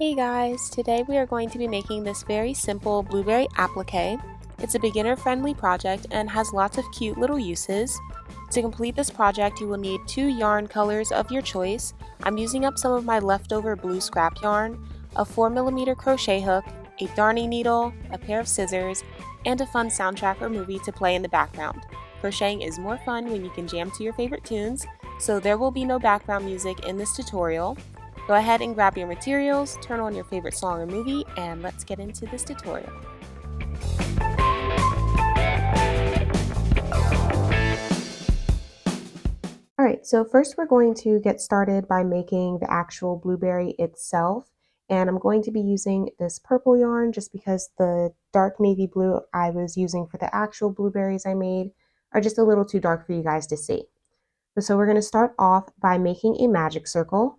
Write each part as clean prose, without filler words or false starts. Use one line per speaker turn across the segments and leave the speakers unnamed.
Hey guys, today we are going to be making this very simple blueberry appliqué. It's a beginner-friendly project and has lots of cute little uses. To complete this project, you will need 2 yarn colors of your choice. I'm using up some of my leftover blue scrap yarn, a 4mm crochet hook, a darning needle, a pair of scissors, and a fun soundtrack or movie to play in the background. Crocheting is more fun when you can jam to your favorite tunes, so there will be no background music in this tutorial. Go ahead and grab your materials, turn on your favorite song or movie, and let's get into this tutorial. Alright, so first we're going to get started by making the actual blueberry itself. And I'm going to be using this purple yarn just because the dark navy blue I was using for the actual blueberries I made are just a little too dark for you guys to see. So we're going to start off by making a magic circle.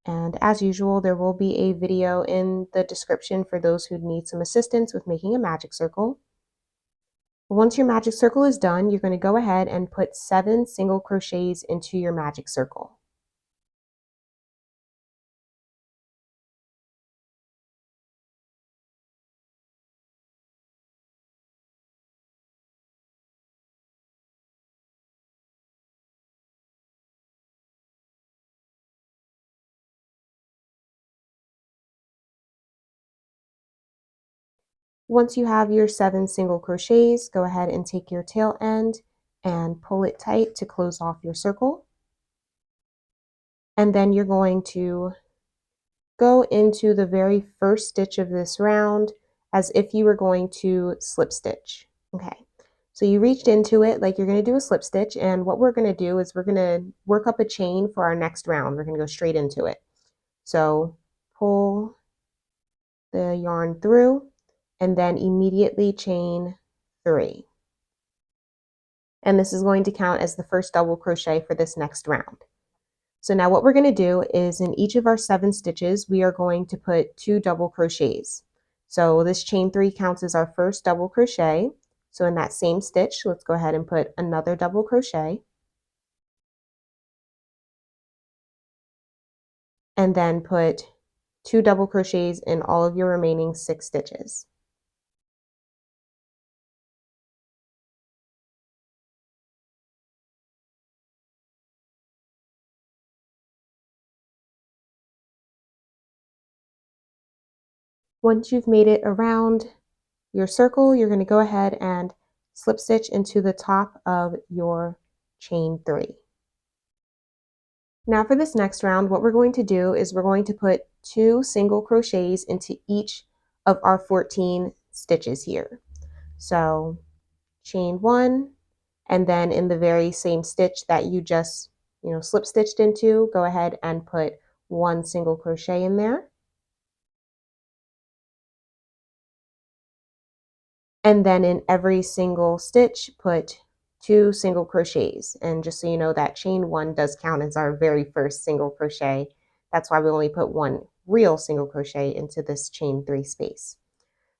And as usual, there will be a video in the description for those who need some assistance with making a magic circle. Once your magic circle is done, you're going to go ahead and put 7 single crochets into your magic circle. Once you have your 7 single crochets, go ahead and take your tail end and pull it tight to close off your circle. And then you're going to go into the very first stitch of this round as if you were going to slip stitch. Okay, so you reached into it like you're going to do a slip stitch, and what we're going to do is we're going to work up a chain for our next round. We're going to go straight into it. So pull the yarn through and then immediately chain 3. And this is going to count as the first double crochet for this next round. So now what we're going to do is in each of our 7 stitches, we are going to put 2 double crochets. So this chain 3 counts as our first double crochet. So in that same stitch, let's go ahead and put another double crochet. And then put 2 double crochets in all of your remaining 6 stitches. Once you've made it around your circle, you're going to go ahead and slip stitch into the top of your chain 3. Now for this next round, what we're going to do is we're going to put 2 single crochets into each of our 14 stitches here. So chain 1, and then in the very same stitch that you just, slip stitched into, go ahead and put 1 single crochet in there. And then in every single stitch, put 2 single crochets. And just so you know, that chain 1 does count as our very first single crochet. That's why we only put 1 real single crochet into this chain 3 space.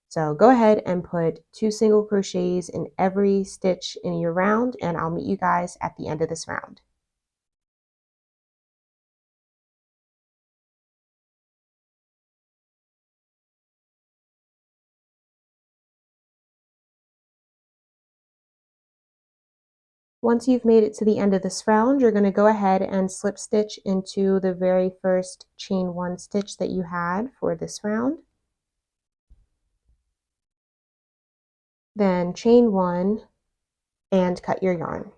So go ahead and put 2 single crochets in every stitch in your round, and I'll meet you guys at the end of this round. Once you've made it to the end of this round, you're going to go ahead and slip stitch into the very first chain 1 stitch that you had for this round. Then chain 1 and cut your yarn.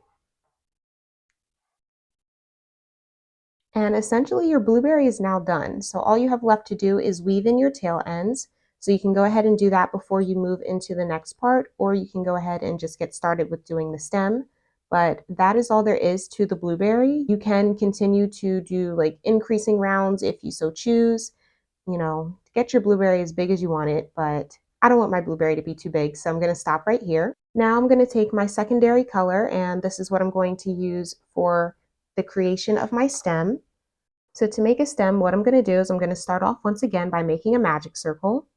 And essentially your blueberry is now done. So all you have left to do is weave in your tail ends. So you can go ahead and do that before you move into the next part, or you can go ahead and just get started with doing the stem. But that is all there is to the blueberry. You can continue to do like increasing rounds if you so choose, get your blueberry as big as you want it, but I don't want my blueberry to be too big, so I'm going to stop right here. Now I'm going to take my secondary color, and this is what I'm going to use for the creation of my stem. So to make a stem, what I'm going to do is I'm going to start off once again by making a magic circle.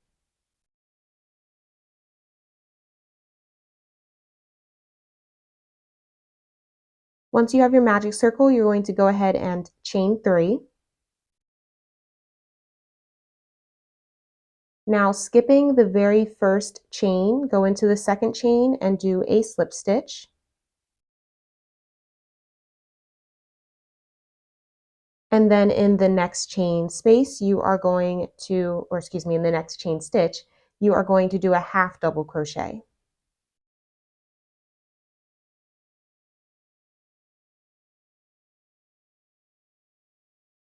Once you have your magic circle, you're going to go ahead and chain 3. Now skipping the very first chain, go into the second chain and do a slip stitch. And then in the next chain space, you are going to, or excuse me, in the next chain stitch, you are going to do a half double crochet.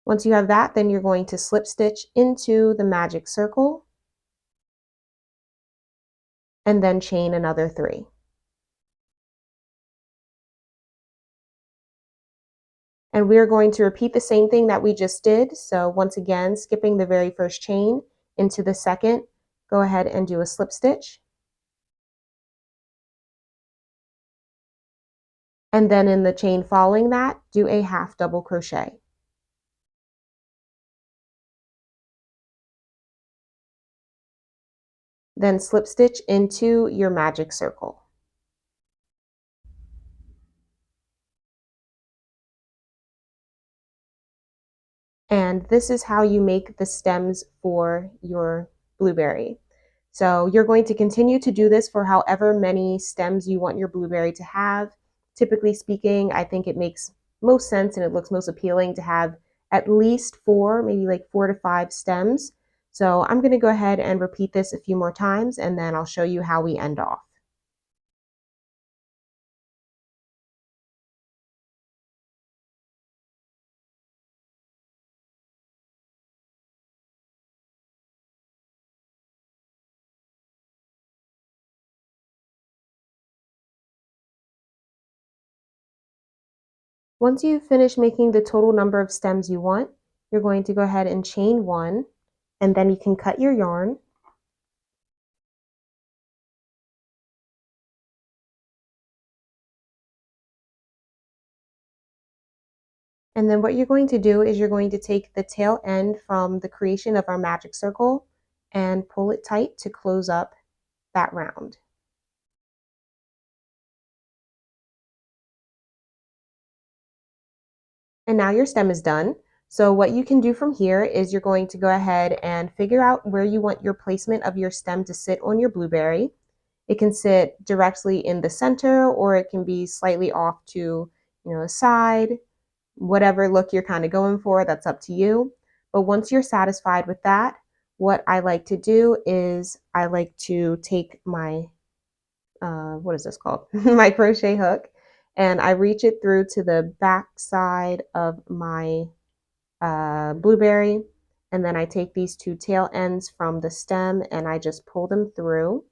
Once you have that, then you're going to slip stitch into the magic circle and then chain another 3. And we're going to repeat the same thing that we just did. So once again, skipping the very first chain into the second, go ahead and do a slip stitch. And then in the chain following that, do a half double crochet. Then slip stitch into your magic circle. And this is how you make the stems for your blueberry. So you're going to continue to do this for however many stems you want your blueberry to have. Typically speaking, I think it makes most sense and it looks most appealing to have at least 4, maybe like 4 to 5 stems. So I'm going to go ahead and repeat this a few more times and then I'll show you how we end off. Once you finish making the total number of stems you want, you're going to go ahead and chain 1, and then you can cut your yarn. And then what you're going to do is you're going to take the tail end from the creation of our magic circle and pull it tight to close up that round. And now your stem is done. So what you can do from here is you're going to go ahead and figure out where you want your placement of your stem to sit on your blueberry. It can sit directly in the center or it can be slightly off to, the side. Whatever look you're kind of going for, that's up to you. But once you're satisfied with that, what I like to do is I like to take my, what is this called? My crochet hook, and I reach it through to the back side of my blueberry. And then I take these 2 tail ends from the stem and I just pull them through.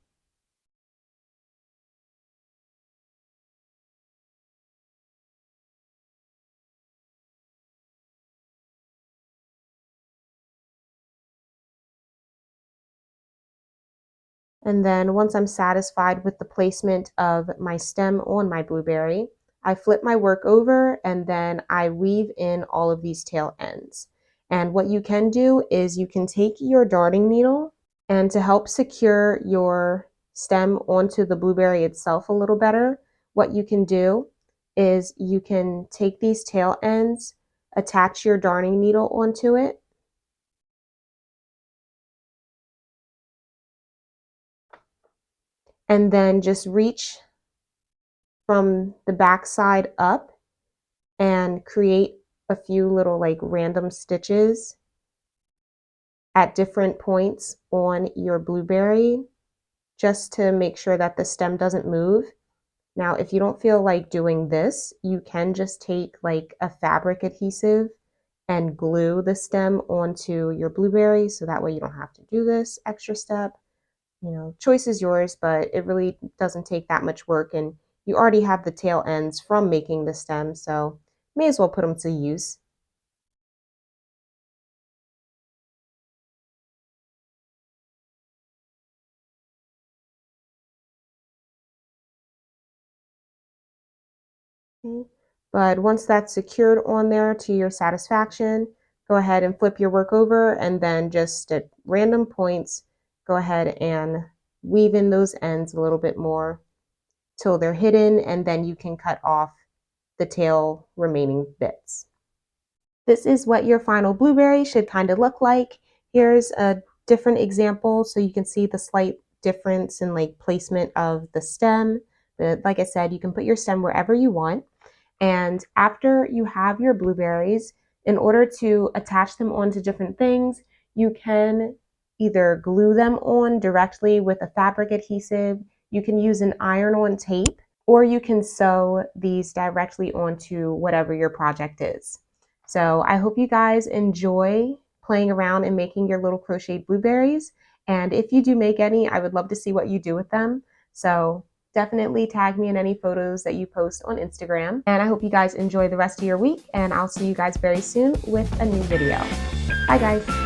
And then once I'm satisfied with the placement of my stem on my blueberry, I flip my work over and then I weave in all of these tail ends. And what you can do is you can take your darning needle and to help secure your stem onto the blueberry itself a little better, what you can do is you can take these tail ends, attach your darning needle onto it, and then just reach from the back side up and create a few little like random stitches at different points on your blueberry just to make sure that the stem doesn't move. Now, if you don't feel like doing this, you can just take like a fabric adhesive and glue the stem onto your blueberry so that way you don't have to do this extra step. Choice is yours, but it really doesn't take that much work and you already have the tail ends from making the stem, so may as well put them to use. Okay. But once that's secured on there to your satisfaction, go ahead and flip your work over and then just at random points, go ahead and weave in those ends a little bit more till they're hidden, and then you can cut off the tail remaining bits. This is what your final blueberry should kind of look like. Here's a different examples so you can see the slight difference in like placement of the stem. But like I said, you can put your stem wherever you want. And after you have your blueberries, in order to attach them onto different things, you can either glue them on directly with a fabric adhesive, you can use an iron-on tape, or you can sew these directly onto whatever your project is. So I hope you guys enjoy playing around and making your little crocheted blueberries. And if you do make any, I would love to see what you do with them. So definitely tag me in any photos that you post on Instagram. And I hope you guys enjoy the rest of your week, and I'll see you guys very soon with a new video. Bye guys.